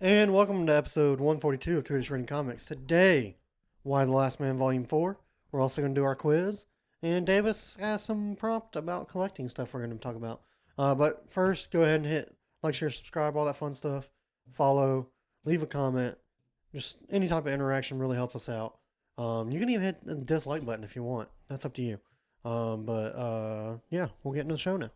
And welcome to episode 142 of Twitter's Reading Comics. Today, Why the Last Man Volume 4. We're also going to do our quiz. And Davis has some prompt about collecting stuff we're going to talk about. But first, go ahead and hit like, share, subscribe, all that fun stuff. Follow, leave a comment. Just any type of interaction really helps us out. You can even hit the dislike button if you want. That's up to you. Yeah, we'll get into the show now.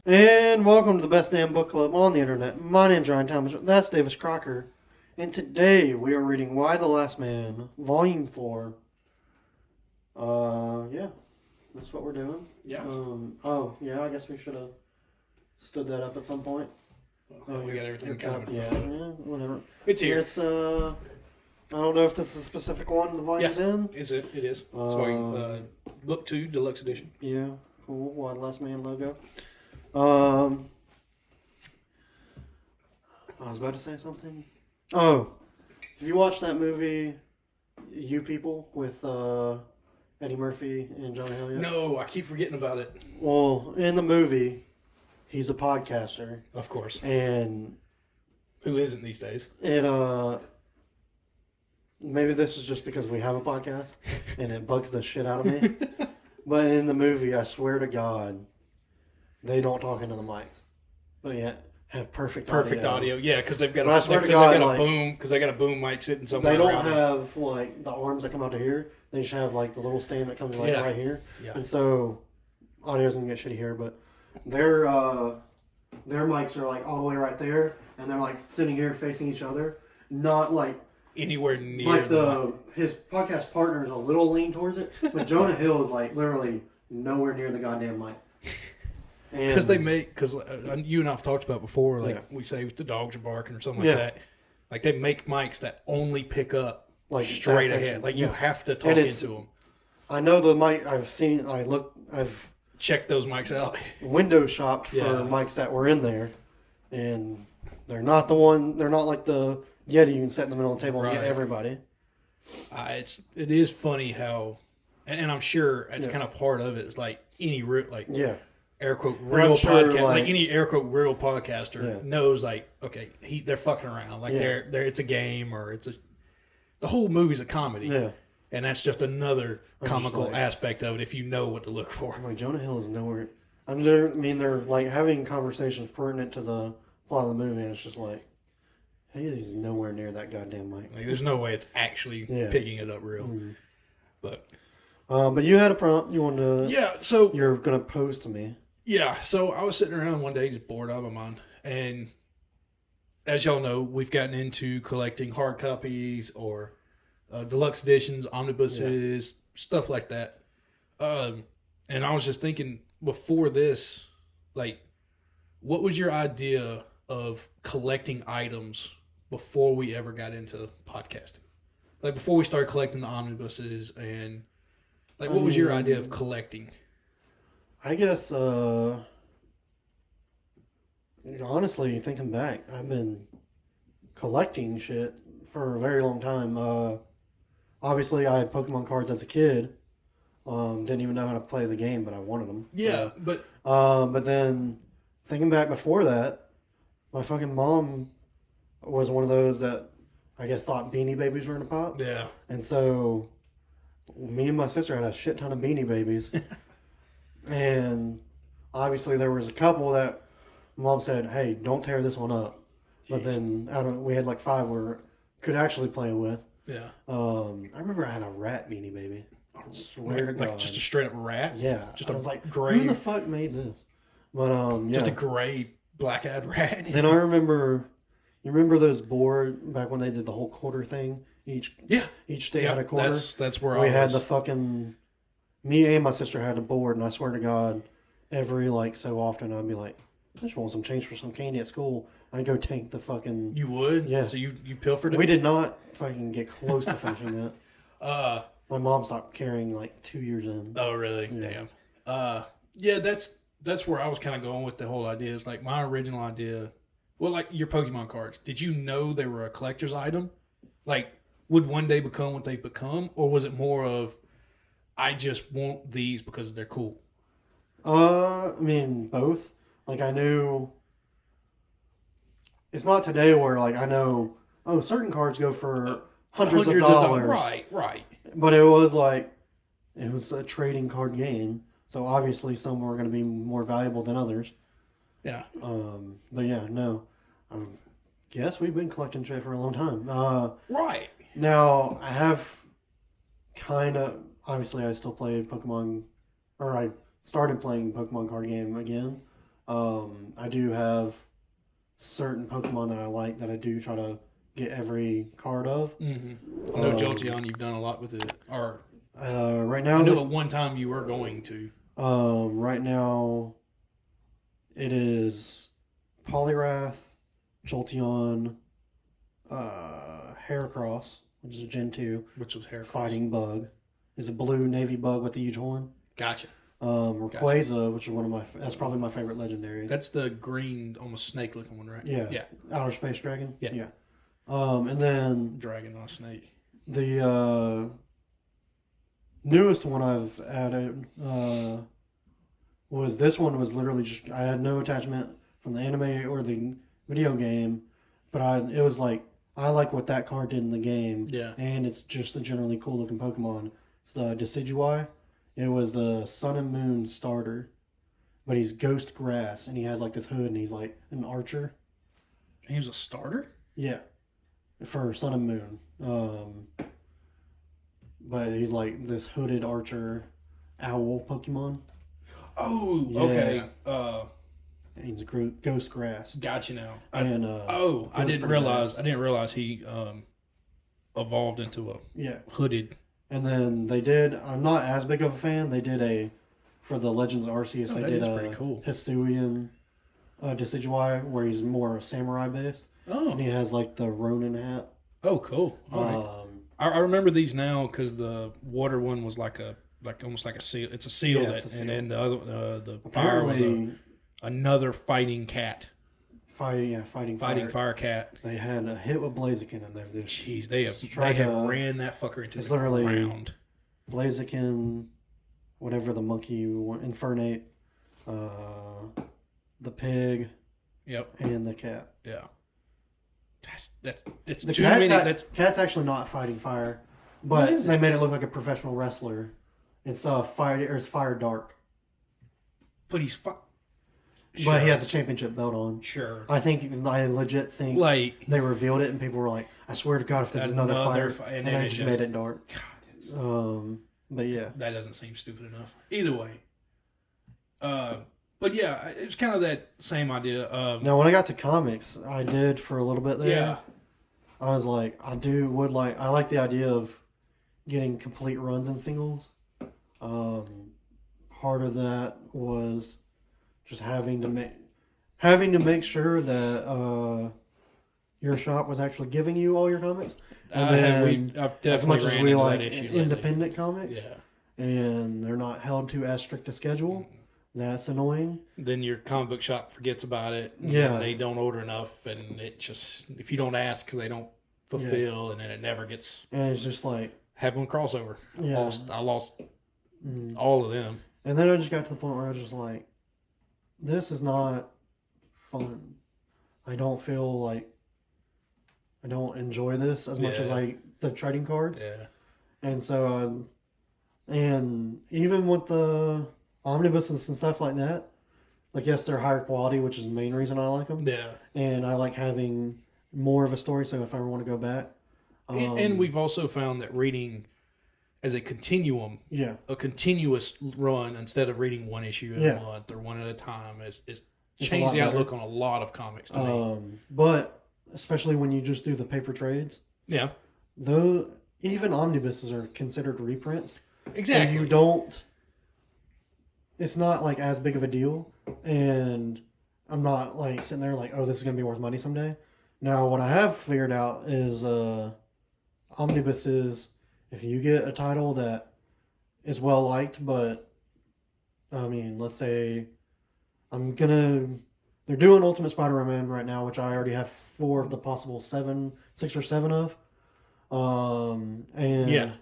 And welcome to the best damn book club on the internet. My name's Ryan Thomas. That's Davis Crocker. And today we are reading Why the Last Man, Volume 4. Yeah. That's what we're doing. Yeah. I guess we should have stood that up at some point. Well, we got everything covered. Yeah, whatever. It's here. It's, I don't know if this is a specific one the volume's in. It is. It's volume, book 2, deluxe edition. Yeah, cool. Why the Last Man logo. I was about to say something. Oh, have you watched that movie, You People, with Eddie Murphy and Jonah Hill yet? No, I keep forgetting about it. Well, in the movie, he's a podcaster. Of course. And who isn't these days? It, maybe this is just because we have a podcast, and it bugs the shit out of me. But in the movie, I swear to God, they don't talk into the mics, but yet have perfect audio. Yeah, because they've got boom. Because they got a boom mic sitting somewhere. They don't have like the arms that come out to here. They just have like the little stand that comes right here. Yeah. And so audio's gonna get shitty here, but their mics are like all the way right there, and they're like sitting here facing each other, not like anywhere near. Like his podcast partner is a little lean towards it, but Jonah Hill is like literally nowhere near the goddamn mic. Because you and I have talked about before, like we say if the dogs are barking or something like that, like they make mics that only pick up like straight ahead. Like you have to talk into them. I know the mic. I've checked those mics out. Window shopped for mics that were in there, and they're not the one. They're not like the Yeti you can set in the middle of the table and get everybody. It is funny how, and I'm sure it's kind of part of it. It's like any air quote real podcast, like any air quote real podcaster knows, like, okay, they're fucking around, like they're it's a game or the whole movie's a comedy, and that's just another comical aspect of it if you know what to look for. Like Jonah Hill is nowhere. They're like having conversations pertinent to the plot of the movie, and it's just like he's nowhere near that goddamn mic. Like, there's no way it's actually picking it up real. Mm-hmm. But you had a prompt you wanted to. So you're gonna pose to me. Yeah, so I was sitting around one day just bored out of my mind, and as y'all know, we've gotten into collecting hard copies or deluxe editions, omnibuses, stuff like that. And I was just thinking before this, like, what was your idea of collecting items before we ever got into podcasting? Like, before we started collecting the omnibuses, and like, what was your idea of collecting? I guess, honestly, thinking back, I've been collecting shit for a very long time. Obviously, I had Pokemon cards as a kid. Didn't even know how to play the game, but I wanted them. Yeah, so. But then, thinking back before that, my fucking mom was one of those that I guess thought Beanie Babies were gonna pop. Yeah. And so, me and my sister had a shit ton of Beanie Babies. And obviously there was a couple that Mom said, hey, don't tear this one up. Jeez. But then we had like 5 we could actually play with. Yeah. I remember I had a rat Beanie Baby. I swear to God. Like just a straight up rat? Yeah. I was like, gray. Who the fuck made this? But just a gray black-eyed rat. Then I remember, you remember those boards back when they did the whole quarter thing? Each state had a quarter. That's where we had the fucking. Me and my sister had a board, and I swear to God, every so often I'd be like, I just want some change for some candy at school. I'd go tank the fucking. You would? Yeah. So you pilfered it? We did not fucking get close to finishing that. My mom stopped carrying 2 years in. Oh, really? Yeah. Damn. Yeah, that's where I was kind of going with the whole idea. Is like my original idea. Well, like your Pokemon cards. Did you know they were a collector's item? Like, would one day become what they've become, or was it more of I just want these because they're cool. I mean, both. Like, I knew it's not today where, like, I know, oh, certain cards go for hundreds of dollars. Right. But it was like, it was a trading card game. So obviously some were going to be more valuable than others. Yeah. But yeah, no. I guess we've been collecting shit for a long time. Right. Now, I have kind of, obviously I still play Pokemon, or I started playing Pokemon card game again. I do have certain Pokemon that I like that I do try to get every card of. Mm-hmm. I know Jolteon, you've done a lot with it. Or right now, I know at one time you were going to. Right now, it is Poliwrath, Jolteon, Heracross, which is a Gen 2. Which was Heracross. Fighting Bug. Is a blue navy bug with the huge horn. Gotcha. Rayquaza, which is that's probably my favorite legendary. That's the green, almost snake-looking one, right? Yeah. Yeah. Outer Space Dragon. Yeah. And then Dragon, not snake. the newest one I've added was this one was literally just I had no attachment from the anime or the video game, but it was like I like what that card did in the game. Yeah. And it's just a generally cool looking Pokemon. It's the Decidueye. It was the Sun and Moon starter, but he's Ghost Grass and he has like this hood and he's like an archer. He was a starter? Yeah. For Sun and Moon. But he's like this hooded archer owl Pokemon. Oh, Yeah. okay. And he's Ghost Grass. Gotcha now. I didn't realize he evolved into a hooded. And then I'm not as big of a fan. They did for the Legends of Arceus, they did a pretty cool. Hisuian Decidueye where he's more samurai based. Oh. And he has like the Ronin hat. Oh, cool. All right. I remember these now because the water one was almost like a seal. It's a seal, and then the other the fire was another fighting cat. Fighting fire cat. They had a hit with Blaziken in there. Jeez, they have ran that fucker into the ground. Blaziken, whatever the monkey you want, Infernape, the pig, and the cat. Yeah. That's the too many. Cat's actually not fighting fire, but they made it look like a professional wrestler. It's Fire Dark. But he's Sure. But he has a championship belt on. Sure. I legit think like they revealed it and people were like, I swear to God, if there's another fire, and then they just made it dark. God, but yeah. That doesn't seem stupid enough. Either way. But yeah, it was kind of that same idea. Now, when I got to comics, I did for a little bit there. Yeah. I was like, I like the idea of getting complete runs in singles. Part of that was just having to make sure that your shop was actually giving you all your comics. And then, as much as we like independent comics, and they're not held to as strict a schedule, that's annoying. Then your comic book shop forgets about it. Yeah, they don't order enough, and it just if you don't ask, they don't fulfill, and then it never gets. And it's just like happened crossover. Yeah, I lost all of them. And then I just got to the point where I was just like, this is not fun. I don't feel like I don't enjoy this as much as the trading cards. Yeah. And so, and even with the omnibuses and stuff like that, like yes, they're higher quality, which is the main reason I like them. Yeah. And I like having more of a story. So if I ever want to go back, and we've also found that reading as a continuum, a continuous run instead of reading one issue in a month or one at a time is changed the outlook on a lot of comics to me. But especially when you just do the paper trades, though, even omnibuses are considered reprints. Exactly. So you don't. It's not like as big of a deal, and I'm not like sitting there like, oh, this is gonna be worth money someday. Now, what I have figured out is omnibuses. If you get a title that is well liked, but I mean, let's say they're doing Ultimate Spider-Man right now, which I already have 4 of the possible 6 or 7 of. And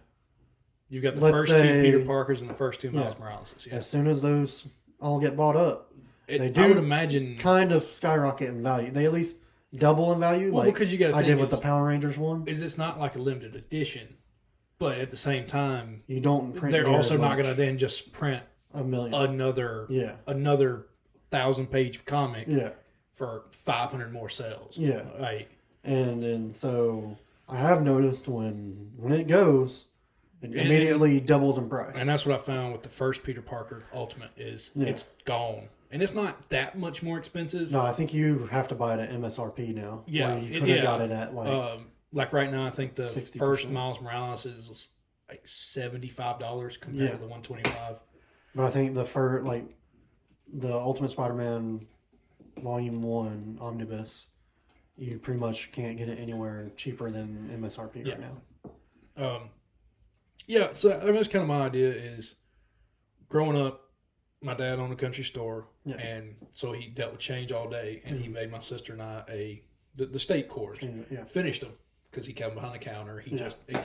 You got the let's first say, 2 Peter Parkers and the first 2 Miles Morales. Yeah. as soon as those all get bought up, they I do would imagine kind of skyrocket in value. They at least double in value. Well, like because you got to I think did with the Power Rangers one. is it's not like a limited edition, but at the same time, You don't print. they're near also as not much. going to then just print a million. another Yeah. 1,000-page comic Yeah. for 500 more sales. Yeah. Like, And so I have noticed when it goes, it immediately doubles in price. and that's what I found with the first Peter Parker Ultimate is it's gone. And it's not that much more expensive. No, I think you have to buy it at MSRP now. Yeah, where you could have got it at like right now, I think the 60%. first Miles Morales is like $75 compared to the $125. But I think the Ultimate Spider-Man Volume 1 Omnibus, you pretty much can't get it anywhere cheaper than MSRP right now. Yeah, so I mean, that's kind of my idea is growing up, my dad owned a country store, and so he dealt with change all day, and he made my sister and I the state course. Yeah. Finished them because he kept behind the counter. He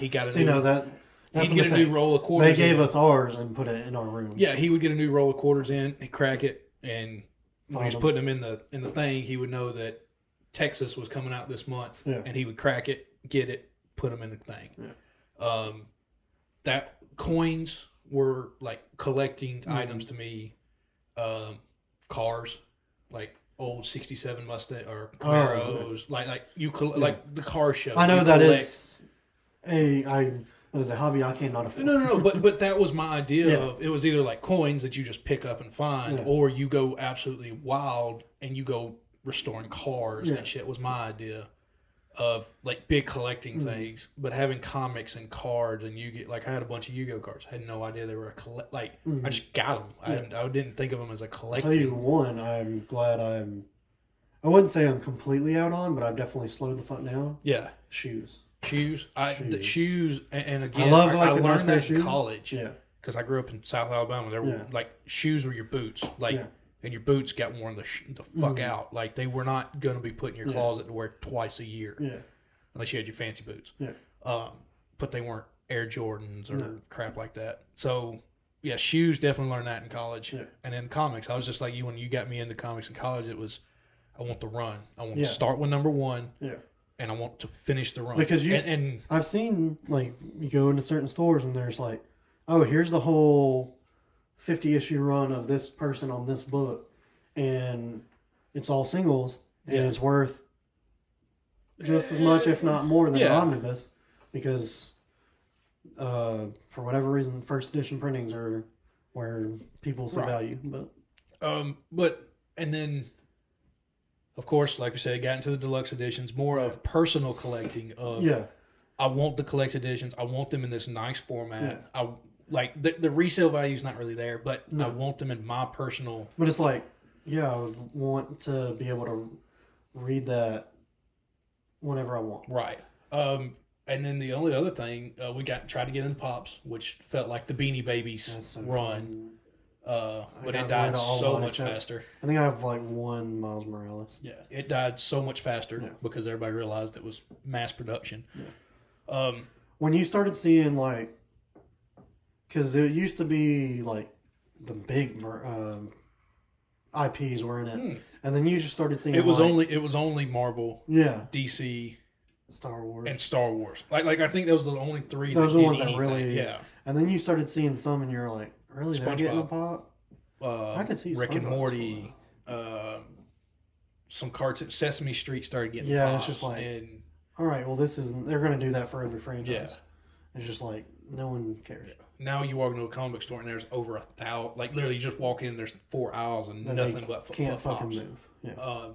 got a So, new, that's he'd what get I'm a saying. new roll of quarters. They gave us ours and put it in our room. Yeah, he would get a new roll of quarters in, he'd crack it, and when he was them. putting them in the thing, he would know that Texas was coming out this month, and he would crack it, get it, put them in the thing. Yeah. That coins were like collecting items to me. Cars, like old '67 Mustang or Camaros, like like the car show. I know You that collect- is a hobby I cannot afford. No. But that was my idea of it was either like coins that you just pick up and find, or you go absolutely wild and you go restoring cars and shit. Was my idea of like big collecting things, but having comics and cards and I had a bunch of Yu-Gi-Oh cards. I had no idea they were I just got them. I didn't think of them as a I'll collecting. tell you one, I'm glad I wouldn't say I'm completely out on, but I've definitely slowed the fuck down. Yeah. Shoes. Shoes. The shoes, and again, I love I the learned that in shoes. college. Yeah. Because I grew up in South Alabama. There were like shoes were your boots, and your boots got worn the fuck out. Like they were not going to be put in your closet to wear twice a year. Yeah. Unless you had your fancy boots. Yeah. But they weren't Air Jordans or crap like that. So yeah, shoes, definitely learned that in college. Yeah. And in comics, I was just like you when you got me into comics in college. It was I want the run. I want to start with number 1. Yeah. And I want to finish the run. Because I've seen like you go into certain stores and there's like, oh, here's the whole 50 issue run of this person on this book, and it's all singles, and it's worth just as much, if not more, than an omnibus, because for whatever reason, first edition printings are where people see value. But and then, of course, like we said, got into the deluxe editions, more of personal collecting. I want the collect editions. I want them in this nice format. I like the resale value is not really there, but I want them in my personal. But it's like, I would want to be able to read that whenever I want. Right. And then the only other thing we tried to get into Pops, which felt like the Beanie Babies run. But it died so much faster. I think I have like one Miles Morales. Yeah, it died so much faster because everybody realized it was mass production. Yeah. When you started seeing like, because it used to be like the big IPs were in it, and then you just started seeing it was only Marvel, DC, Star Wars, and Star Wars. Like I think those were the only 3. Those are the ones that anything. really And then you started seeing some, and you're like, really? They're getting a pop? I could see Rick and Morty, some cartoons. Sesame Street started getting pops. It's just like, all right, well, they're going to do that for every franchise. Yeah. It's just like, no one cares. Yeah. Now you walk into a comic book store and there's over 1,000. Like literally, you just walk in, there's 4 aisles and nothing but can't pops. fucking move. Yeah.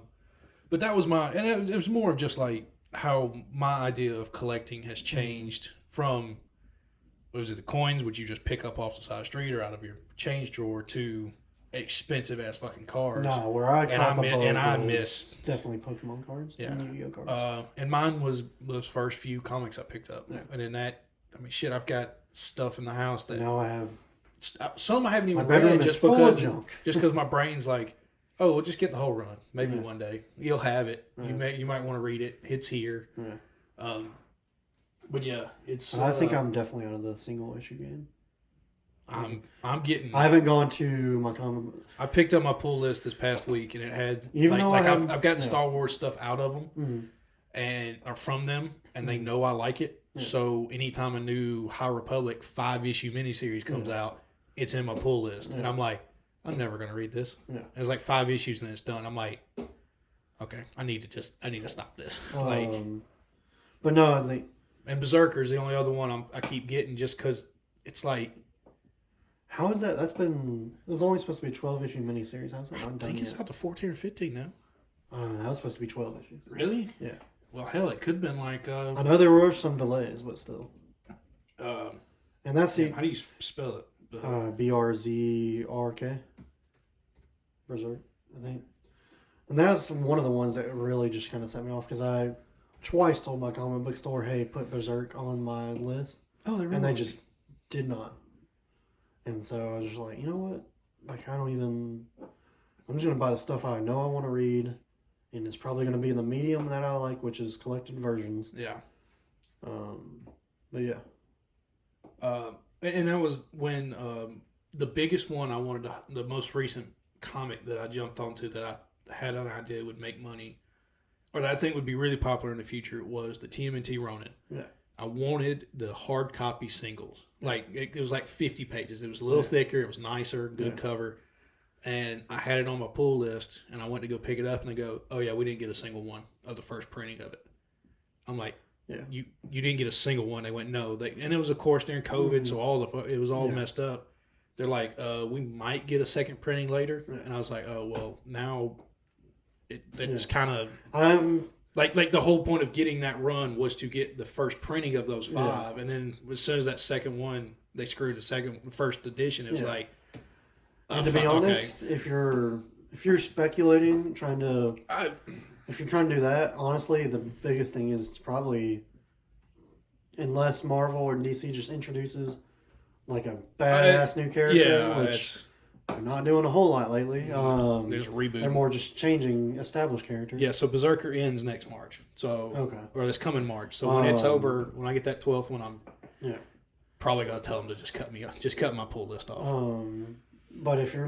But that was and it was more of just like how my idea of collecting has changed from, what was it, the coins, which you just pick up off the side of the street or out of your change drawer, to expensive ass fucking cards. No, where I caught the bug and I was miss definitely Pokemon cards and Yu-Gi-Oh cards. And mine was those first few comics I picked up. Yeah. And in that, I mean, shit, I've got stuff in the house that now I have. Some I haven't even My bedroom read is full of junk. just because my brain's like, oh, we'll just get the whole run. Maybe one day you'll have it. You might want to read it. It's here. But yeah, it's. I think I'm definitely out of the single issue game. I'm getting. I haven't gone to my comic book. I picked up my pull list this past week, and it had Even though I've gotten Star Wars stuff out of them, Mm-hmm. and or from them, and they know I like it. Yeah. So anytime a new High Republic 5-issue miniseries comes out, it's in my pull list, and I'm like, I'm never gonna read this. Yeah. It's like 5 issues and then it's done. I'm like, okay, I need to stop this. But no, I think. And Berserker is the only other one I keep getting just because it's like. How is that? It was only supposed to be a 12-issue miniseries. How's that not done I think yet? it's out to 14 or 15 now. That was supposed to be 12 issues. Really? Yeah. Well, hell, it could have been like. I know there were some delays, but still. And that's how do you spell it? BRZRK. Berserk, I think. And that's one of the ones that really just kind of set me off because I twice told my comic book store, hey, put Berserk on my list. Oh, they really? And they just did not. And so I was just like, you know what? Like, I'm just going to buy the stuff I know I want to read. And it's probably going to be in the medium that I like, which is collected versions. Yeah. But yeah. And that was when the biggest one I wanted to, the most recent comic that I jumped onto that I had an idea would make money, or that I think would be really popular in the future, was the TMNT Ronin. Yeah. I wanted the hard copy singles. Like, it was like 50 pages. It was a little thicker. It was nicer, good cover. And I had it on my pull list, and I went to go pick it up, and they go, oh, yeah, we didn't get a single one of the first printing of it. I'm like, you didn't get a single one. They went, no. And it was, of course, during COVID, so it was all messed up. They're like, we might get a second printing later. Yeah. And I was like, oh, well, now it's kind of... Like the whole point of getting that run was to get the first printing of those 5, and then as soon as that second one, they screwed the first edition. It was like... And to be honest, if you're speculating, if you're trying to do that, honestly, the biggest thing is probably, unless Marvel or DC just introduces like a badass new character, which they're not doing a whole lot lately. There's a reboot. They're more just changing established characters. Yeah, so Berserker ends next March. Or this coming March. So when it's over, when I get that 12th one, I'm probably gonna tell them to just cut my pull list off. But if you're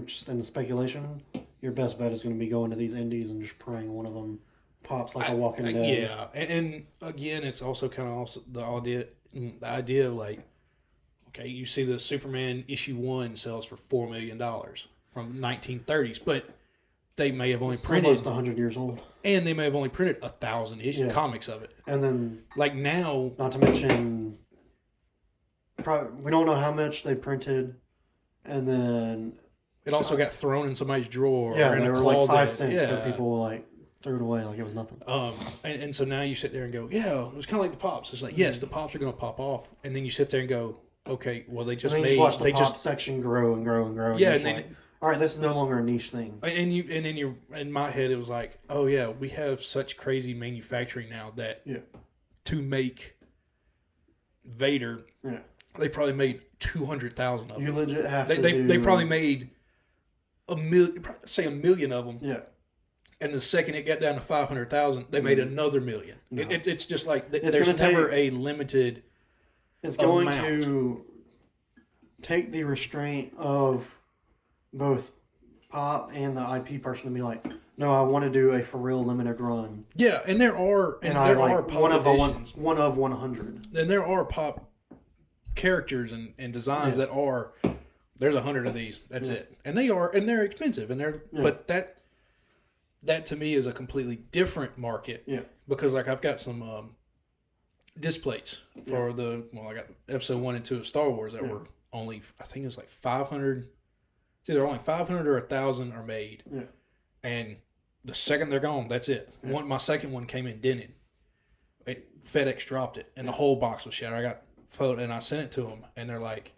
just in the speculation, your best bet is going to be going to these indies and just praying one of them pops like a Walking Dead. Yeah, and again, it's also kind of also the idea of like, okay, you see the Superman issue 1 sells for $4 million from 1930s, but they may have only printed almost 100 years old, and they may have only printed 1,000 comics of it. And then, like now, not to mention, we don't know how much they printed. And then it also got thrown in somebody's drawer. Yeah, or in they a were closet. like 5 cents, so people threw it away like it was nothing. And so now you sit there and go, yeah, it was kind of like the pops. It's like, yes, the pops are going to pop off, and then you sit there and go, okay, well they just made. Watch the pop section grow and grow and grow. Yeah, and then all right, this is no longer a niche thing. And then you in my head it was like, oh yeah, we have such crazy manufacturing now that to make Vader. Yeah. They probably made 200,000 of them. You legit have They probably made a million of them. Yeah. And the second it got down to 500,000, they made another million. No. It's just like there's never a limited. It's going to take the restraint of both Pop and the IP person to be like, no, I want to do a for real limited run. Yeah, and there are Pop editions. one of 100. And there are Pop characters and designs that are, there's 100 of these, that's it, and they're expensive, and but that to me is a completely different market, because like I've got some disc plates for I got episode 1 and 2 of Star Wars that were only, I think it was like 500, it's either only 500 or 1,000 are made, and the second they're gone, that's it. My second one came in dented, FedEx dropped it, and the whole box was shattered. I got photo and I sent it to them, and they're like,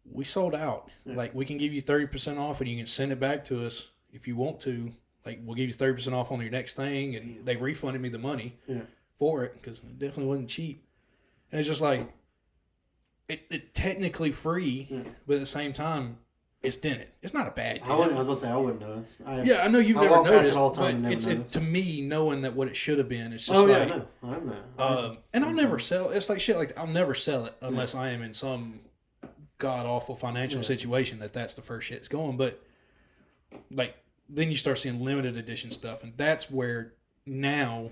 we sold out. Like, we can give you 30% off, and you can send it back to us if you want to. Like, we'll give you 30% off on your next thing, and they refunded me the money for it because it definitely wasn't cheap. And it's just like, it technically free, but at the same time, it's dented. It's not a bad dent. I was gonna say I wouldn't know. I know you've I never walk past noticed, it all the time and but never it's noticed. to me knowing that what it should have been. It's just Oh like, yeah, no, I'm not. and I'll never sell. It's like shit. Like I'll never sell it unless I am in some god awful financial situation that's the first shit's going. But like then you start seeing limited edition stuff, and that's where now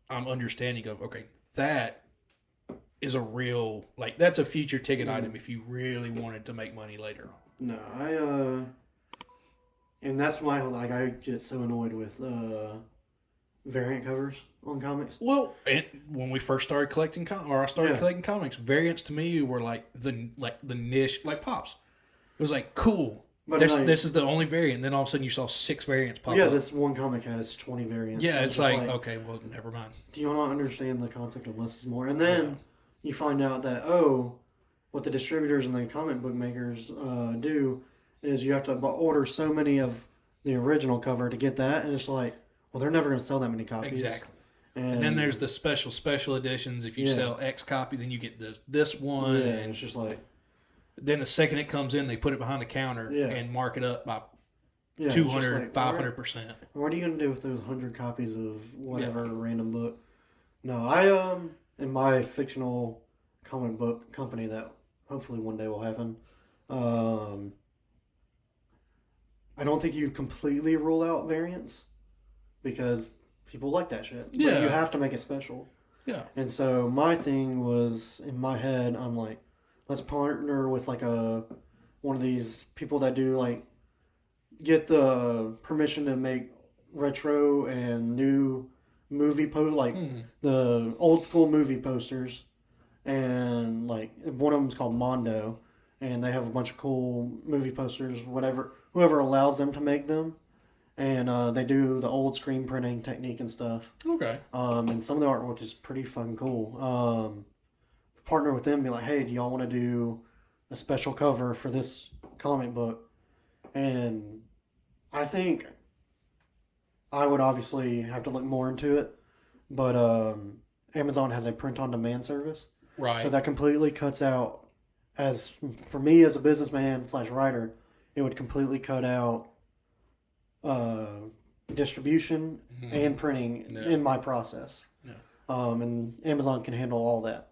I'm understanding of okay, that is a real that's a future ticket item if you really wanted to make money later on. No, and that's why I get so annoyed with variant covers on comics. Well, and when we first started collecting I started collecting comics, variants to me were like the niche, like Pops. It was like cool. But this is the only variant. Then all of a sudden you saw 6 variants pop up. Yeah, this one comic has 20 variants. Yeah, it's like okay, well, never mind. Do you not understand the concept of less is more? And then you find out that what the distributors and the comic book makers do is you have to order so many of the original cover to get that, and it's like, well, they're never going to sell that many copies. Exactly. And then there's the special editions. If you sell X copy, then you get this one. Yeah, and it's just like... Then the second it comes in, they put it behind the counter and mark it up by 200, 500%. What are you going to do with those 100 copies of whatever random book? No, I, in my fictional comic book company that hopefully one day will happen, I don't think you completely rule out variants because people like that shit. Yeah. But you have to make it special. Yeah. And so my thing was, in my head, I'm like, let's partner with like one of these people that do like get the permission to make retro and new movie the old school movie posters, and like one of them's called Mondo, and they have a bunch of cool movie posters, whoever allows them to make them, and they do the old screen printing technique and stuff. Okay. And some of the artwork is pretty fucking cool. Partner with them and be like, hey, do y'all want to do a special cover for this comic book? And I think I would obviously have to look more into it, but Amazon has a print-on-demand service. Right. So that completely cuts out, for me as a businessman / writer, it would completely cut out distribution and printing in my process. Yeah. And Amazon can handle all that.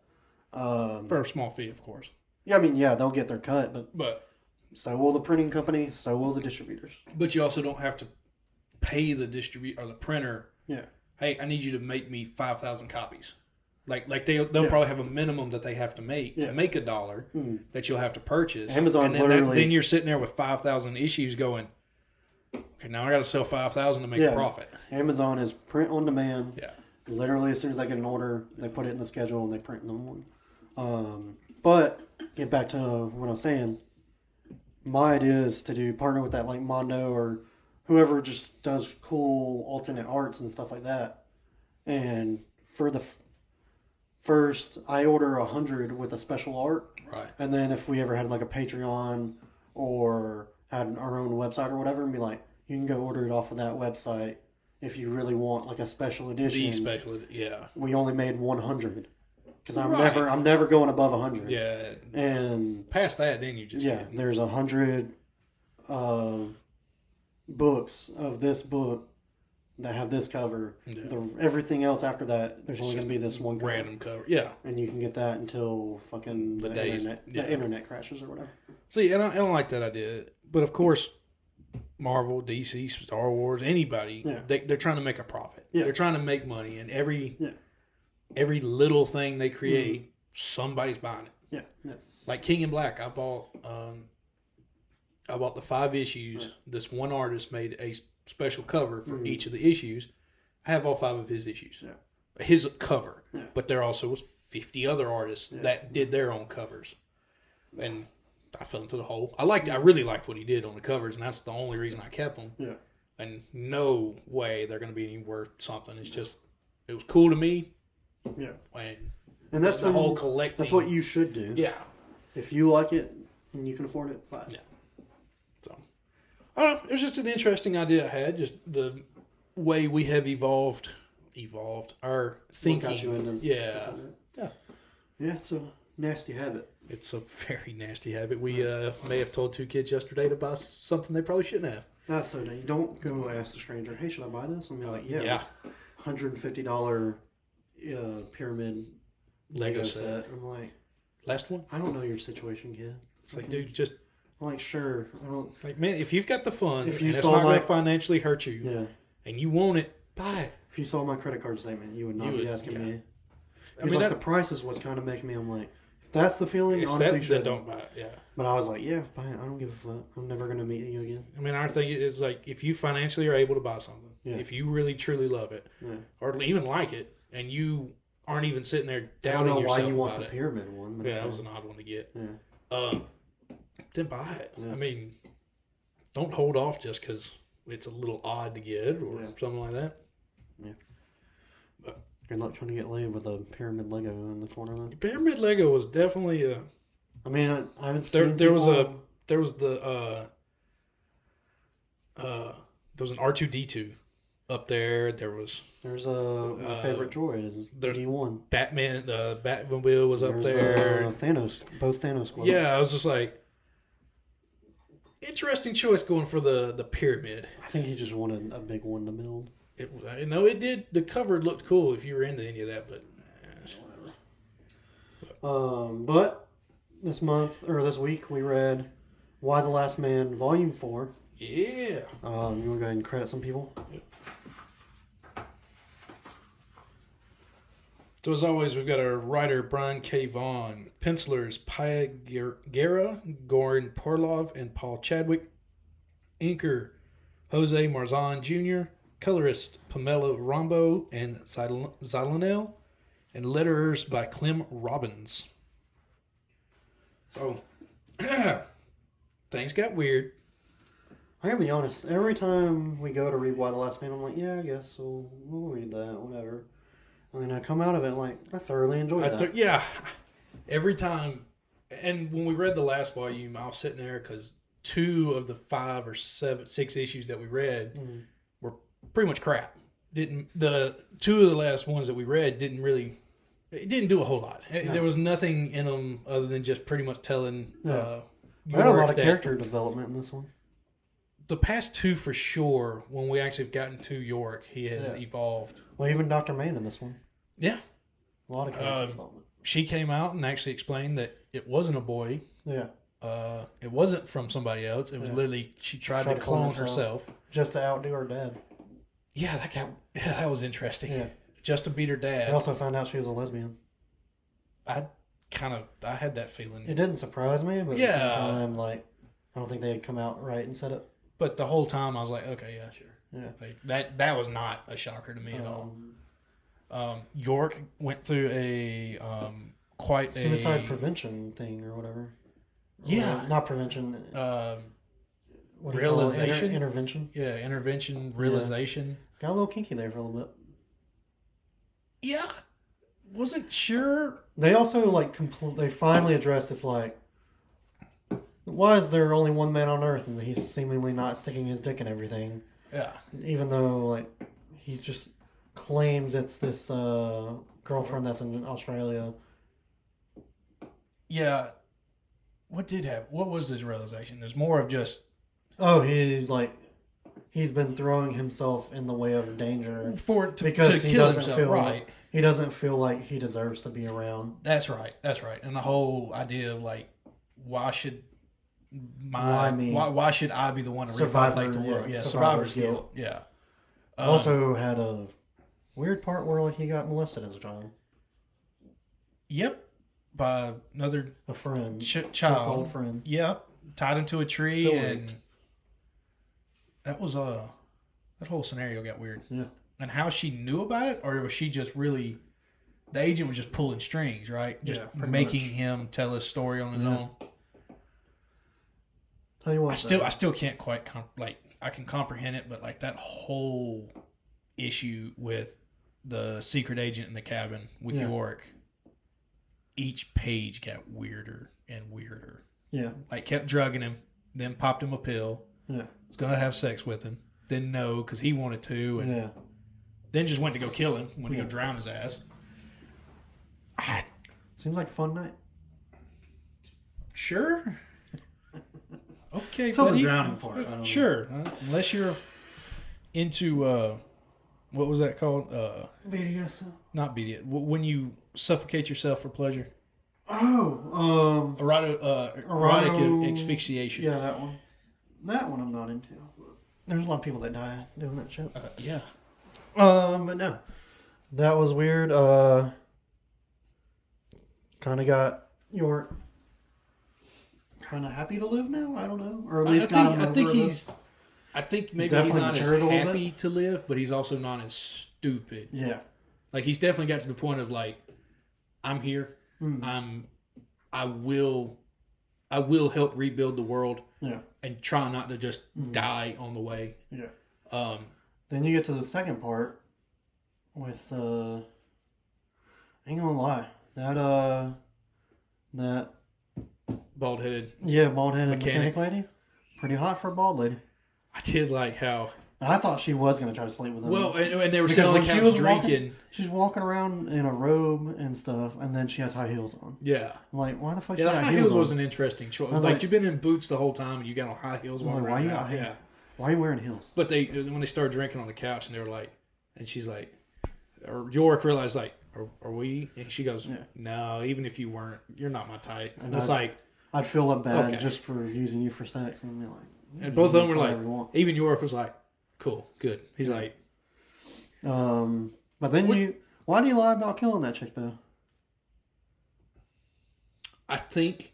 For a small fee, of course. Yeah, I mean, they'll get their cut, but so will the printing company, so will the distributors. But you also don't have to pay the distributor or the printer. Yeah. Hey, I need you to make me 5,000 copies. Like they'll probably have a minimum that they have to make to make $1 that you'll have to purchase. Amazon's and literally... then you're sitting there with 5,000 issues going, okay, now I got to sell 5,000 to make a profit. Amazon is print on demand. Yeah. Literally, as soon as I get an order, they put it in the schedule and they print them one. But get back to what I was saying. My idea is to partner with that like Mondo or whoever just does cool alternate arts and stuff like that. And for the first, I order 100 with a special art. Right. And then if we ever had like a Patreon or had our own website or whatever, and be like, you can go order it off of that website if you really want like a special edition. We only made 100. Because I'm never going above 100. Yeah. And past that, then you just there's 100 books of this book that have this cover. Yeah. Everything else after that, there's only going to be this one cover. Random cover. Yeah. And you can get that until fucking the internet crashes or whatever. See, and I don't like that idea. But of course, Marvel, DC, Star Wars, anybody, they're trying to make a profit. Yeah. They're trying to make money, and every little thing they create, somebody's buying it. Yeah. Yes. Like King in Black, I bought the 5 issues. Right. This one artist made a special cover for each of the issues. I have all 5 of his issues. Yeah. His cover. Yeah. But there also was 50 other artists that did their own covers. And I fell into the hole. I really liked what he did on the covers, and that's the only reason I kept them. Yeah. And no way they're going to be any worth something. It's just, it was cool to me. Yeah. And that's the whole collecting. That's what you should do. Yeah. If you like it and you can afford it, buy it. Yeah. So, I don't know. It was just an interesting idea I had. Just the way we have evolved our thinking. Yeah. Yeah. Yeah, so Nasty habit. It's a very nasty habit. We may have told 2 kids yesterday to buy something they probably shouldn't have. That's so dumb. You don't go ask the stranger, hey, should I buy this? And be like, Yeah. $150 pyramid Lego set. I'm like, last one? I don't know your situation, kid. It's like, dude, just... I'm like, sure. I don't... Like, man, if you've got the fun, If you and it's saw not going my- to financially hurt you, Yeah. and you want it, buy it. If you saw my credit card statement, you would not be asking me. I mean, the price is what's kind of making me, I'm like, if that's the feeling, honestly, you should. Don't buy it, yeah. But I was like, yeah, buy it. I don't give a fuck. I'm never going to meet you again. I mean, our thing is like, if you financially are able to buy something, if you really truly love it, or even like it, and you aren't even sitting there doubting yourself about it. I don't know why you want the pyramid one. But that was an odd one to get. Yeah. Then buy it. Yeah. I mean, don't hold off just because it's a little odd to get or something like that. Yeah. But good luck trying to get laid with a pyramid Lego in the corner. Though. Pyramid Lego was definitely a. I mean, I've there seen was people... there was an R2-D2 up there. There's my favorite droid is D1. Batman. The Batmobile was up there. Thanos, both Thanos squads. Yeah, I was just like, interesting choice going for the pyramid. I think he just wanted a big one to build. It did. The cover looked cool if you were into any of that, but whatever. But this this week we read Why the Last Man Volume 4. Yeah. You want to go ahead and credit some people? Yep. So as always, we've got our writer Brian K. Vaughan, pencilers Paya Guerra, Goran Porlov, and Paul Chadwick, inker Jose Marzan Jr., colorist Pamela Rombo and Zalanel, and letterers by Clem Robbins. So, things got weird. I gotta be honest, every time we go to read Why the Last Man, I'm like, yeah, I guess we'll read that, whatever. And then I come out of it like, I thoroughly enjoyed that. Every time, and when we read the last volume, I was sitting there because 2 of the 5 or 6 issues that we read were pretty much crap. The 2 of the last ones that we read didn't do a whole lot. No. There was nothing in them other than just pretty much telling. I had a lot of character development in this one. The past 2 for sure. When we actually have gotten to York, he has evolved. Well, even Dr. Mann in this one. Yeah, a lot of character development. She came out and actually explained that it wasn't a boy. Yeah. It wasn't from somebody else. It was literally she tried to clone herself just to outdo her dad. Yeah, that was interesting. Yeah. Just to beat her dad. I also found out she was a lesbian. I had that feeling. It didn't surprise me, but at the same time, like, I don't think they had come out right and said it. But the whole time I was like, okay, yeah, sure. Yeah. Like, that was not a shocker to me at all. York went through quite suicide prevention thing or whatever. Yeah. Or not prevention. Realization? Intervention. Yeah, intervention, realization. Got a little kinky there for a little bit. Yeah. Wasn't sure. They also, they finally addressed this, why is there only one man on Earth and he's seemingly not sticking his dick in everything? Yeah. Even though, he just claims it's this girlfriend that's in Australia. Yeah. What was his realization? There's more of just... Oh, he's been throwing himself in the way of danger because he doesn't feel right. He doesn't feel like he deserves to be around. That's right. And the whole idea of why should I be the one to repopulate the world? Yeah, survivor's guilt. Yeah. Also had a weird part where he got molested as a child. Yep, by a friend, child, so-called friend. Yep, tied him to a tree. Still and raped. That was that whole scenario got weird. Yeah. And how she knew about it, or was she just really... The agent was just pulling strings, right? Just making him tell his story on his own. Tell you what, I still can't quite... I can comprehend it, but that whole issue with the secret agent in the cabin with York, each page got weirder and weirder. Yeah. Kept drugging him, then popped him a pill. Yeah. Was going to have sex with him. Then no, because he wanted to. And then just went to go kill him. Went to go drown his ass. Seems like a fun night. Sure. Okay, Till the buddy. drowning part. I don't know. Sure. Unless you're into what was that called? BDSM. Not BDSM. When you suffocate yourself for pleasure. Oh, Erotic asphyxiation. Yeah, that one. That one I'm not into. There's a lot of people that die doing that shit. Yeah. But no, that was weird. Kind of got York kind of happy to live now. I don't know, or at least I think maybe he's not as happy to live, but he's also not as stupid. Yeah. Like he's definitely got to the point of like, I'm here. I will help rebuild the world. Yeah. And try not to just die on the way. Yeah. Then you get to the second part with I ain't gonna lie. That bald headed. Yeah, bald headed mechanic lady. Pretty hot for a bald lady. I did like how I thought she was going to try to sleep with him. Well, and they were sitting on the couch drinking. She's walking around in a robe and stuff, and then she has high heels on. Yeah. I'm like, why the fuck yeah, she the high heels was an interesting choice. Like, you've been in boots the whole time, and you got on high heels walking around. Why are you wearing heels? But when they started drinking on the couch, and they were like, and she's like, or York realized, like, are we? And she goes, no, even if you weren't, you're not my type. And it's like, I'd feel bad just for using you for sex. And I'm like, and both of them were like, even York was like, cool, good. He's like, but then why do you lie about killing that chick though? I think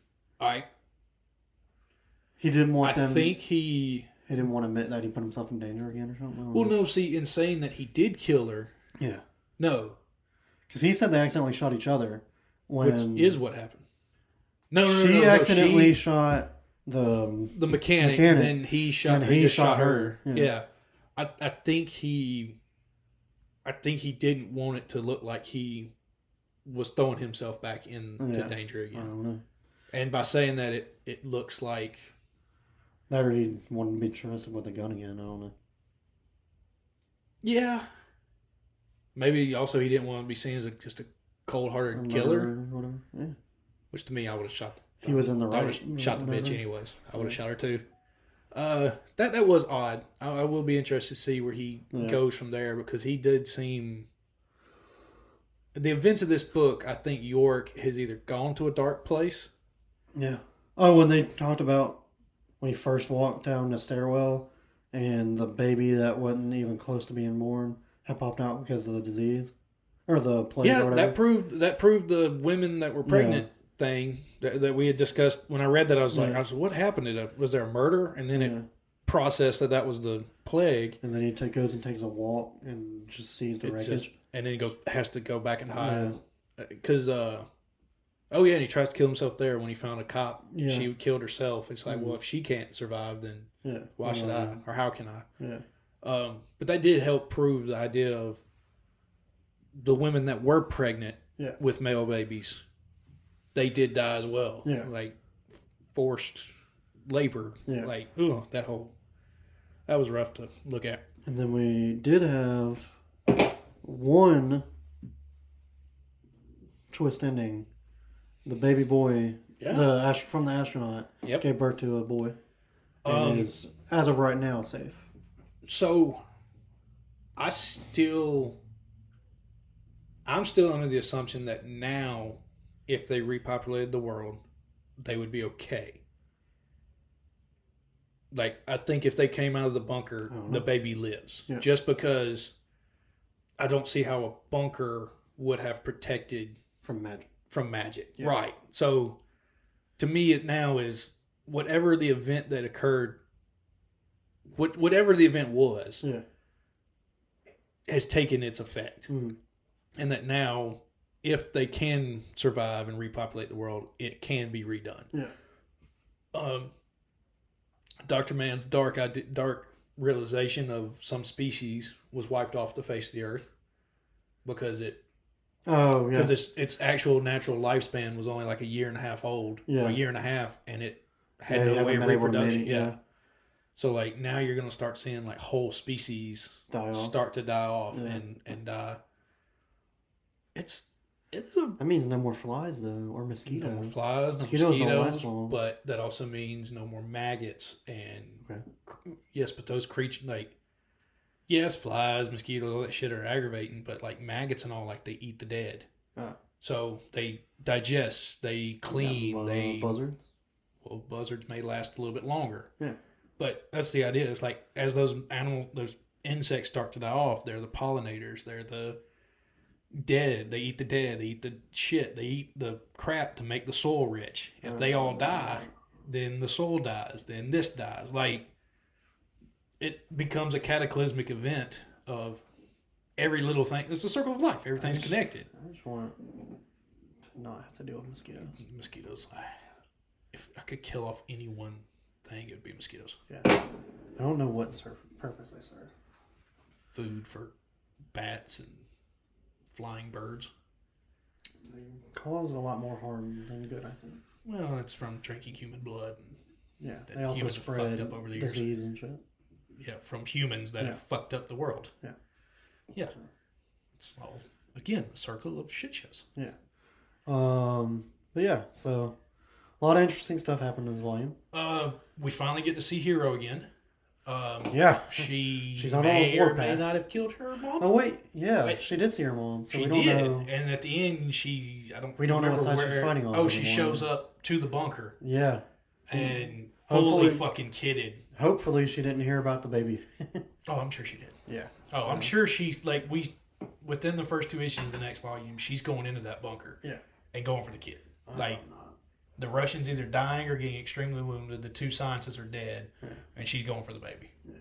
he didn't want them. I think he didn't want to admit that he put himself in danger again or something. Well, no, see, in saying that he did kill her. Yeah. No. Because he said they accidentally shot each other. Which is what happened. No, she accidentally shot the mechanic, and then he shot her. Yeah. I think he didn't want it to look like he was throwing himself back into danger again. I don't know. And by saying that, it looks like that, or he wanted to be trusted with a gun again. I don't know. Yeah. Maybe also he didn't want to be seen as just a cold-hearted killer. Or whatever. Yeah. Which to me, I would have shot. He was in the right. I would have shot the bitch anyways. I would have shot her too. That was odd. I will be interested to see where he goes from there, because he did seem. The events of this book, I think York has either gone to a dark place. Yeah. Oh, when they talked about when he first walked down the stairwell, and the baby that wasn't even close to being born had popped out because of the disease or the plague. Yeah, or whatever. that proved the women that were pregnant thing that we had discussed. When I read that, I was like, what happened? Was there a murder? And then it processed that was the plague. And then he goes and takes a walk and just sees the wreckage. And then he has to go back and hide because and he tries to kill himself there when he found a cop. Yeah. She killed herself. It's like, well, if she can't survive, then why should I? Or how can I? Yeah. But that did help prove the idea of the women that were pregnant with male babies. They did die as well. Yeah. Like forced labor. Yeah. Like, that was rough to look at. And then we did have one twist ending. The baby boy, from the astronaut, gave birth to a boy. And is, as of right now, safe. So, I'm still under the assumption that now, if they repopulated the world, they would be okay. Like, I think if they came out of the bunker, the baby lives. Yeah. Just because I don't see how a bunker would have protected from magic. Yeah. Right. So, to me, it now is whatever the event that occurred, whatever the event was, has taken its effect. Mm-hmm. And that now, if they can survive and repopulate the world, it can be redone. Yeah. Dr. Mann's dark realization of some species was wiped off the face of the earth because its actual natural lifespan was only like a year and a half old, or a year and a half, and it had no way of reproduction. So like now you're going to start seeing like whole species start to die off and die. That means no more flies, though, or No mosquitoes. more flies, no Mosquitoes don't last mosquitoes, long. but that also means no more maggots. And Okay. yes, but those creatures, like, yes, flies, mosquitoes, all that shit are aggravating, but like maggots and all, like, they eat the dead. So they digest, they clean, they. Buzzards? Well, buzzards may last a little bit longer. Yeah. But that's the idea. It's like as those insects start to die off, they're the pollinators. They're the dead. They eat the dead. They eat the shit. They eat the crap to make the soil rich. If they all die, then the soil dies. Then this dies. Like, it becomes a cataclysmic event of every little thing. It's a circle of life. Everything's connected. I just want to not have to deal with mosquitoes. Mosquitoes. If I could kill off any one thing, it would be mosquitoes. Yeah. I don't know what purpose they serve. Food for bats and flying birds. They cause a lot more harm than good, I think. Well, that's from drinking human blood. And Yeah. They also humans have spread fucked up over the years. disease and shit. Yeah, from humans that have fucked up the world. Yeah. Yeah. It's all, again, a circle of shit shows. Yeah. But yeah, so a lot of interesting stuff happened in this volume. We finally get to see Hero again. Yeah. She's on may a or warpath. may not have killed her mom. Oh wait, yeah, Wait. she did see her mom. So She we don't did, know. and at the end, we don't know what remember side where. she's fighting on Oh, she anymore. shows up to the bunker Yeah. and Hopefully- fully fucking kidded. Hopefully she didn't hear about the baby. Oh, I'm sure she did. Yeah. Oh, I'm sure she's like within the first 2 issues of the next volume, she's going into that bunker. Yeah. And going for the kid. Like, the Russians either dying or getting extremely wounded. The 2 scientists are dead, and she's going for the baby. Yeah.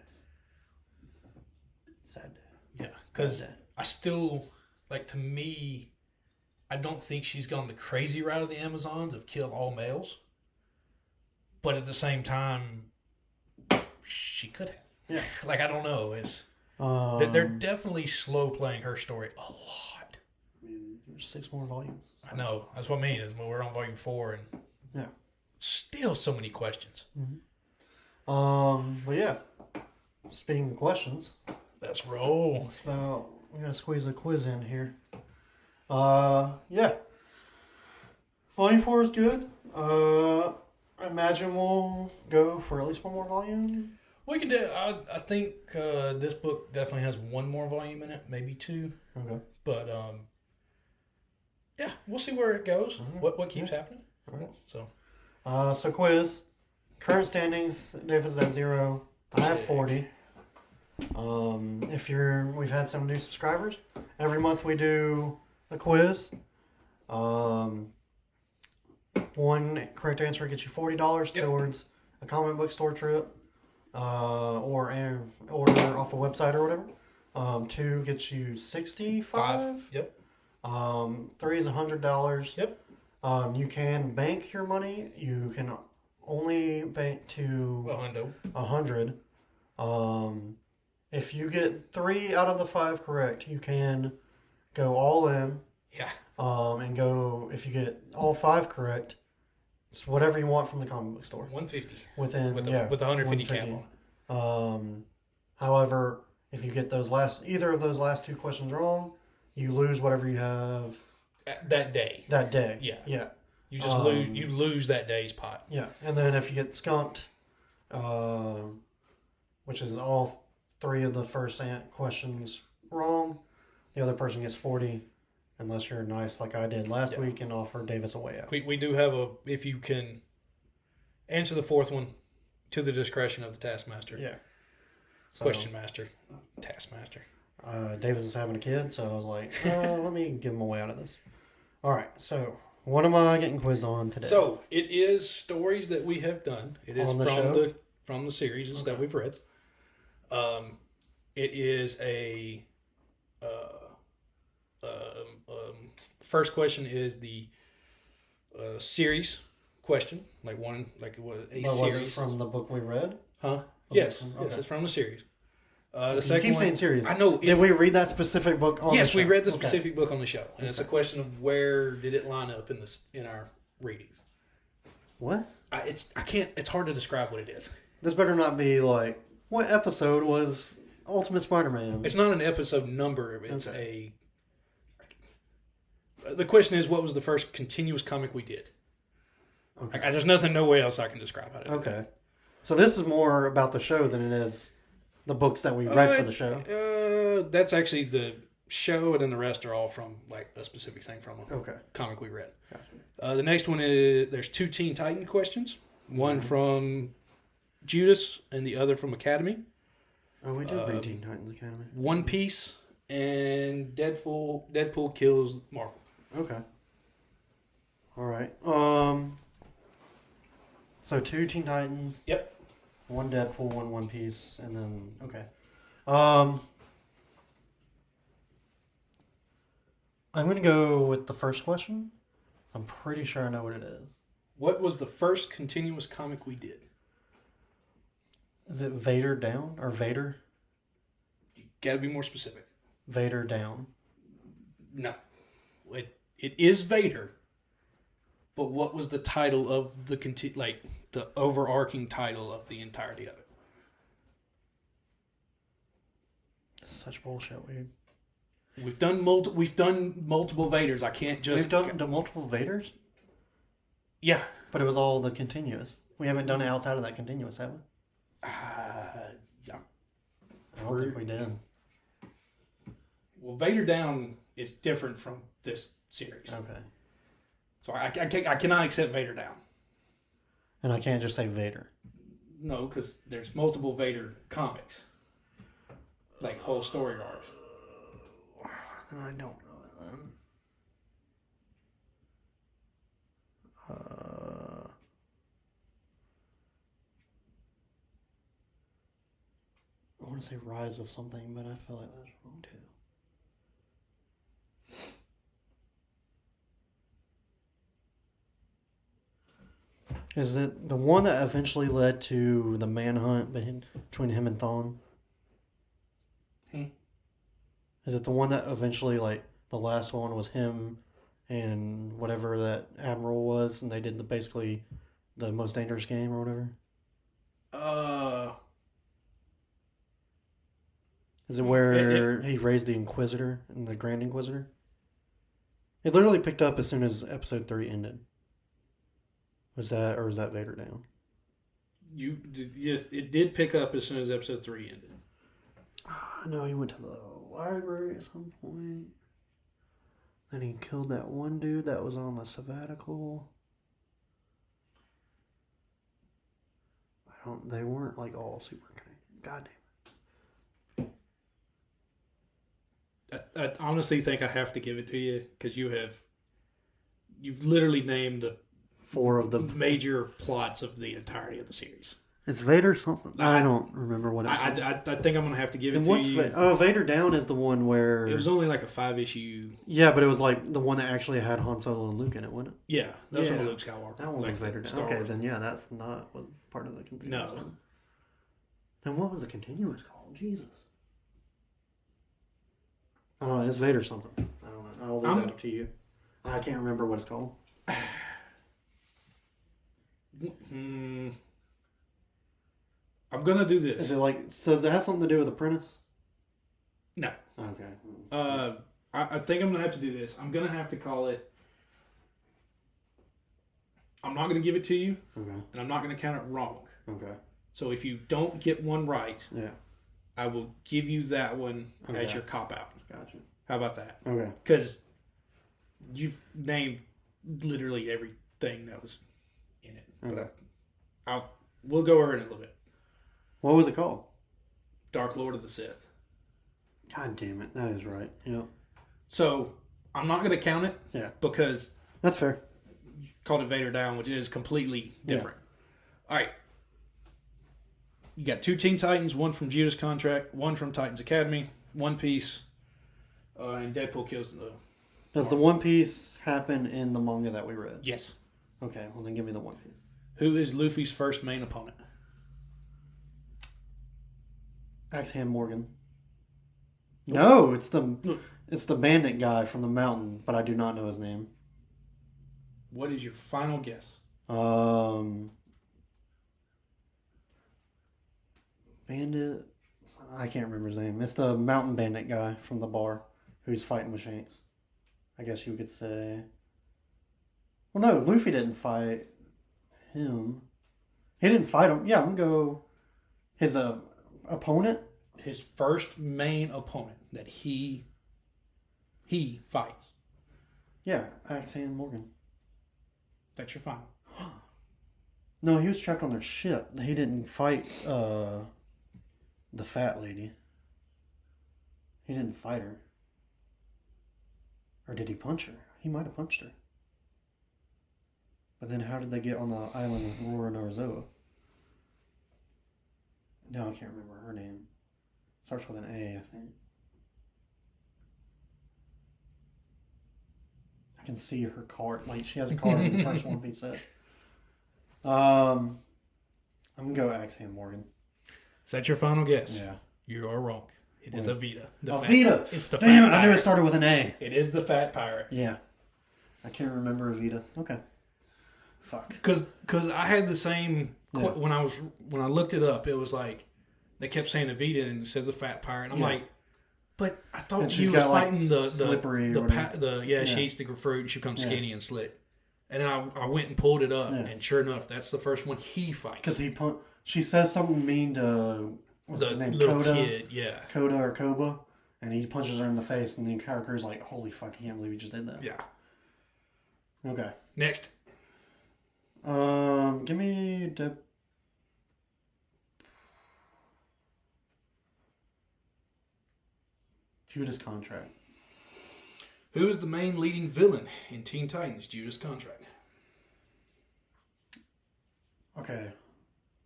Sad. Yeah, because I still, like, to me, I don't think she's gone the crazy route of the Amazons of kill all males. But at the same time, she could have. Yeah. Like, I don't know. It's they're definitely slow playing her story a lot. I mean, there's 6 more volumes. I know. That's what I mean. Is we're on volume 4 and still so many questions. But yeah. Speaking of questions, Let's roll. we gotta squeeze a quiz in here. Yeah. Volume 4 is good. I imagine we'll go for at least 1 more volume. We can do. I think this book definitely has 1 more volume in it, maybe 2. Okay. But yeah, we'll see where it goes. Right. What keeps happening. All right. So So quiz. Current standings, David's at 0. I have 40. We've had some new subscribers. Every month we do a quiz. One correct answer gets you $40 towards a comic book store trip, or an order off a website or whatever. 2 gets you 65. 5. Yep. 3 is $100. Yep. You can bank your money. You can only bank to Well, Hundo. 100. If you get 3 out of the 5 correct, you can go all in. Yeah. And go, if you get all 5 correct, it's whatever you want from the comic book store. 150. With the 150 cap on. However, if you get either of those last 2 questions wrong, you lose whatever you have That day. that day. Yeah. Yeah. You just lose. You lose that day's pot. Yeah. And then if you get skunked, which is all 3 of the first questions wrong, the other person gets 40. Unless you're nice like I did last week and offer Davis a way out. We do have if you can answer the 4th one to the discretion of the taskmaster. Yeah. So, Question master. Taskmaster. Davis is having a kid, so I was like, let me give him a way out of this. All right, so what am I getting quizzed on today? So it is stories that we have done. It is On the show? from the series that we've read. It is a first question is the series question, like was series it from the book we read? Huh? Okay, Yes, okay. it's from the series. The You second keep one, saying series. I know. Did we read that specific book on Yes, the we show? read the Okay. specific book on the show, and it's a question of where did it line up in our readings. What? It's hard to describe what it is. This better not be like, what episode was Ultimate Spider-Man? It's not an episode number. It's Okay. The question is, what was the first continuous comic we did? Okay. There's nothing, no way else I can describe it. Okay. So this is more about the show than it is the books that we read for the show. That's actually the show, and then the rest are all from like a specific thing from a comic we read. Gotcha. The next one is there's 2 Teen Titan questions, one from Judas and the other from Academy. Oh, we did read Teen Titans Academy. One Piece and Deadpool kills Marvel. Okay. All right. So 2 Teen Titans. Yep. 1 Deadpool, 1 One Piece, and then okay. I'm gonna go with the first question. I'm pretty sure I know what it is. What was the first continuous comic we did? Is it Vader Down or Vader? You gotta be more specific. Vader Down. No. It is Vader. But what was the title of the overarching title of the entirety of it? Such bullshit, weird. We've done multiple Vaders. I can't just. We've done the multiple Vaders, Yeah. but it was all the continuous. We haven't done it outside of that continuous, have we? Yeah. I don't think we did. Well, Vader Down is different from this series. Okay. So I cannot accept Vader Down. And I can't just say Vader. No, because there's multiple Vader comics. Like whole story arcs. I don't know it then. I want to say Rise of something, but I feel like that's wrong too. Is it the one that eventually led to the manhunt between him and Thawne? Is it the one that eventually, like, the last one was him and whatever that admiral was, and they did basically the most dangerous game or whatever? Is it where he raised the Inquisitor and the Grand Inquisitor? It literally picked up as soon as episode 3 ended. Was that Vader Down? Yes, it did pick up as soon as episode 3 ended. I know he went to the library at some point. Then he killed that one dude that was on the sabbatical. They weren't like all super connected. God damn it. I honestly think I have to give it to you because you've literally named the 4 of the major plots of the entirety of the series. It's Vader something. I don't remember what it was. I think I'm gonna have to give it to you. Vader Down is the one where it was only like a 5-issue. Yeah, but it was like the one that actually had Han Solo and Luke in it, wasn't it? Yeah, that's one of Luke Skywalker. That one was Vader Down. Okay, then yeah, that's not was part of the continuous. No. Then what was the continuous called? Jesus. I don't know. It's Vader something. I don't know. I'll leave that up to you. I can't remember what it's called. I'm gonna do this. Is it like? So does it have something to do with Apprentice? No. Okay. I think I'm gonna have to do this. I'm gonna have to call it. I'm not gonna give it to you. Okay. And I'm not gonna count it wrong. Okay. So if you don't get one right, yeah, I will give you that one as your cop out. Gotcha. How about that? Okay. Because you've named literally everything that was in it. Okay. But we'll go over it in a little bit. What was it called? Dark Lord of the Sith. God damn it. That is right. Yeah. So I'm not going to count it. Yeah. Because that's fair. You called it Vader Down, which is completely different. Yeah. All right. You got 2 Teen Titans, 1 from Judas Contract, 1 from Titans Academy, One Piece, and Deadpool kills the. Does the One Piece happen in the manga that we read? Yes. Okay, well then give me the One Piece. Who is Luffy's first main opponent? Axeham Morgan. No, it's the bandit guy from the mountain, but I do not know his name. What is your final guess? Bandit. I can't remember his name. It's the mountain bandit guy from the bar who's fighting with Shanks. I guess you could say. Well, no, Luffy didn't fight him. He didn't fight him. Yeah, I'm gonna go his opponent. His first main opponent that he fights. Yeah, Axiom Morgan. That's your final. No, he was trapped on their ship. He didn't fight the fat lady. He didn't fight her. Or did he punch her? He might have punched her. But then how did they get on the island with Rora Narzoa? No, I can't remember her name. Starts with an A, I think. I can see her card. Like, she has a card in the first One Piece set. I'm going to go Axiom Morgan. Is that your final guess? Yeah. You are wrong. It is Avita. Avita! It's the Damn fat it, I pirate. knew it started with an A. It is the fat pirate. Yeah. I can't remember Avita. Okay. Fuck. Because I had the same when I looked it up. It was like they kept saying Avita and it says the fat pirate. I'm like, but I thought she was fighting she eats the fruit and she becomes skinny and slick. And then I went and pulled it up, and sure enough, that's the first one he fights. Because she says something mean to what's his name, little Koda? kid, yeah, Koda or Koba, and he punches her in the face, and the character's like, "Holy fuck! I can't believe he just did that." Yeah. Okay. Next. Give me Judas Contract. Who is the main leading villain in Teen Titans Judas Contract? Okay.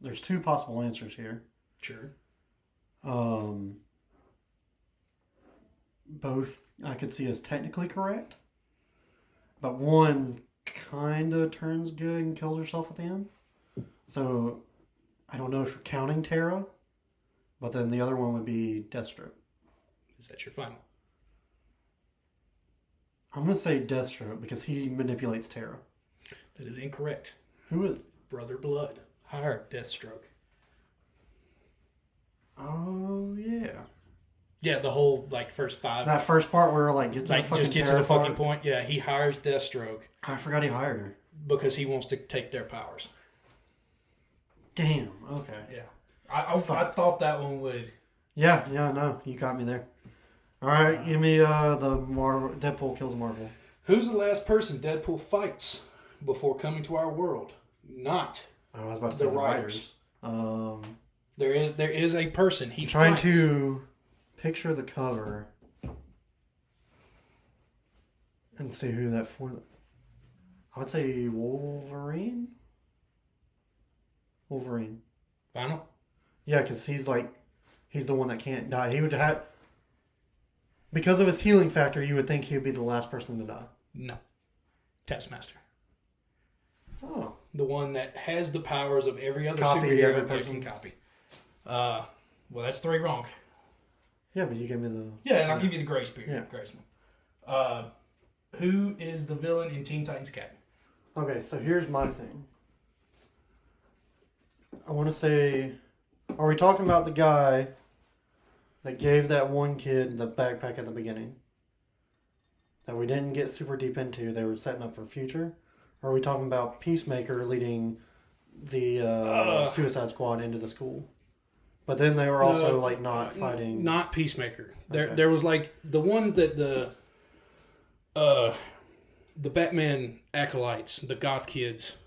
There's two possible answers here. Sure. Both I could see as technically correct, but one kind of turns good and kills herself at the end. So I don't know if you're counting Terra, but then the other one would be Deathstroke. Is that your final? I'm going to say Deathstroke because he manipulates Terra. That is incorrect. Who is? Brother Blood. Hired Deathstroke. Oh, yeah. Yeah, the whole first five. That first part where get to the fucking just get to Terra the fucking part. point. Yeah, he hires Deathstroke I forgot he hired her. because he wants to take their powers. Damn. Okay. Yeah, I thought that one would. Yeah. No, you got me there. All right, give me the Deadpool kills Marvel. Who's the last person Deadpool fights before coming to our world? Not I was about to say the the writers. There There is a person he trying fights. to picture the cover and see who that for. I would say Wolverine. Final. Yeah, because he's the one that can't die. He would have, because of his healing factor, you would think he would be the last person to die. No. Taskmaster. Oh. The one that has the powers of every other Copy superhero every that person. can copy. Well, that's 3 wrong. Yeah, but you gave me the. Yeah, and I'll give you the grace period. Yeah. Grace one. Who is the villain in Teen Titans Academy? Okay, so here's my thing. I want to say, are we talking about the guy that gave that one kid the backpack at the beginning that we didn't get super deep into? They were setting up for future. Or are we talking about Peacemaker leading the Suicide Squad into the school? But then they were also not fighting. Not Peacemaker. Okay. There was the ones that the Batman acolytes, the goth kids,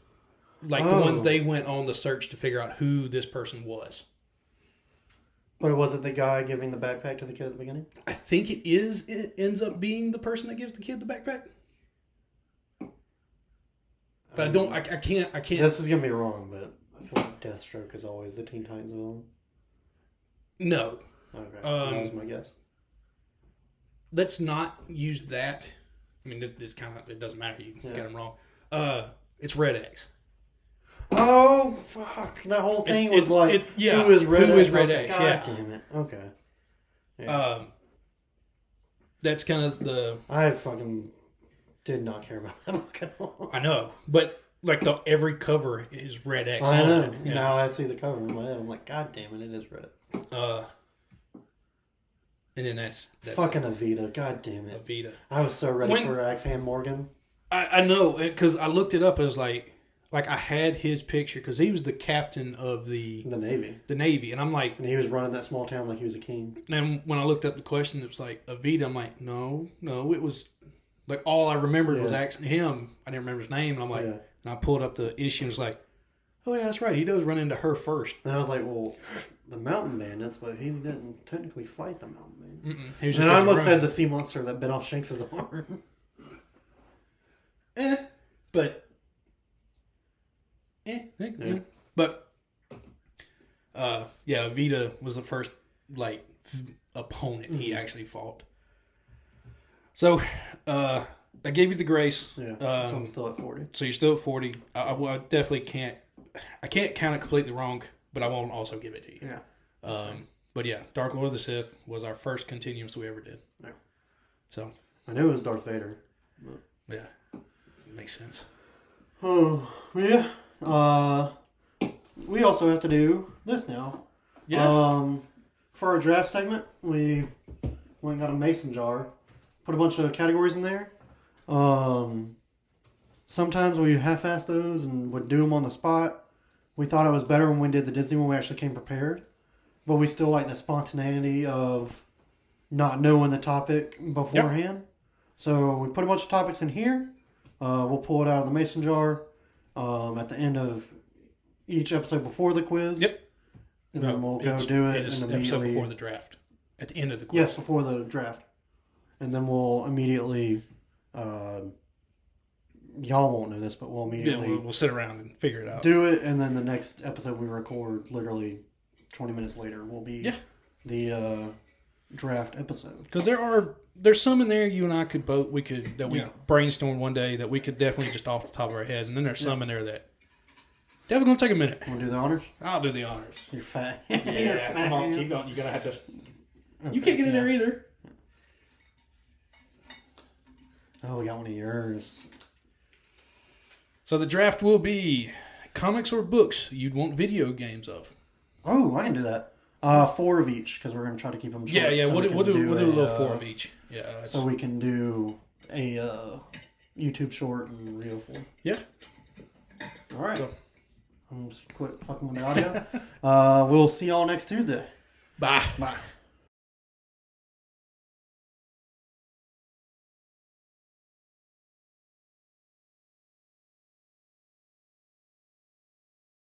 the ones they went on the search to figure out who this person was. But was it the guy giving the backpack to the kid at the beginning? I think it ends up being the person that gives the kid the backpack. But I can't. This is gonna be wrong, but I feel like Deathstroke is always the Teen Titans villain. No. Okay, that was my guess. Let's not use that. I mean, this kind of, it doesn't matter. You got them wrong. It's Red X. Oh, fuck. That whole thing was who is Red X? God Yeah. damn it. Okay. Yeah. That's kind of the... I fucking did not care about that book at all. I know. But, every cover is Red X. I know. It, yeah. Now I see the cover in my head. I'm like, God damn it, it is Red X. And then that's fucking Avita. God damn it. Avita. I was so ready for Axeham Morgan. I know, because I looked it up. It was like I had his picture because he was the captain of the Navy, and I'm like, and he was running that small town like he was a king. And when I looked up the question, it was like Avita. I'm like, no, it was like all I remembered was asking him. I didn't remember his name, and I'm like, and I pulled up the issue, and it's like, oh yeah, that's right. He does run into her first. And I was like, well, the Mountain Bandits, but he didn't technically fight the Mountain Bandits. He was just and I almost said the sea monster that bit off Shanks' arm. But. But Vita was the first like opponent he actually fought. So I gave you the grace. So I'm still at 40. So you're still at 40. I definitely can't. I can't count it completely wrong, but I won't also give it to you. But yeah, Dark Lord of the Sith was our first continuance we ever did. Yeah. So I knew it was Darth Vader. But... Yeah, makes sense. Oh yeah. We also have to do this now. Yeah. For our draft segment, we went and got a mason jar, put a bunch of categories in there. Sometimes we half-ass those and would do them on the spot. We thought it was better when we did the Disney one. We actually came prepared, but we still like the spontaneity of not knowing the topic beforehand. Yep. So we put a bunch of topics in here. We'll pull it out of the mason jar. At the end of each episode before the quiz. Yep. And then we'll go do it and immediately... episode before the draft. At the end of the quiz. Yes, before the draft. And then we'll immediately... y'all won't know this, but we'll immediately... Yeah, we'll sit around and figure it out. Do it, and then the next episode we record, literally 20 minutes later, will be the draft episode. Because there's some in there you and I could both... We brainstorm one day that we could definitely just off the top of our heads. And then there's some in there that... Definitely gonna take a minute. Want to do the honors? I'll do the honors. You're fat. Yeah, come on, keep going. You're gonna have to. Okay, you can't get in there either. Oh, we got one of yours. So the draft will be comics or books you'd want video games of. Oh, I can do that. 4 of each because we're gonna try to keep them short. Yeah. So we'll do a little 4 of each. Yeah. So we can do a YouTube short and reel 4. Yeah. All right. So, I'm just quit fucking with the audio. We'll see y'all next Tuesday. Bye. Bye.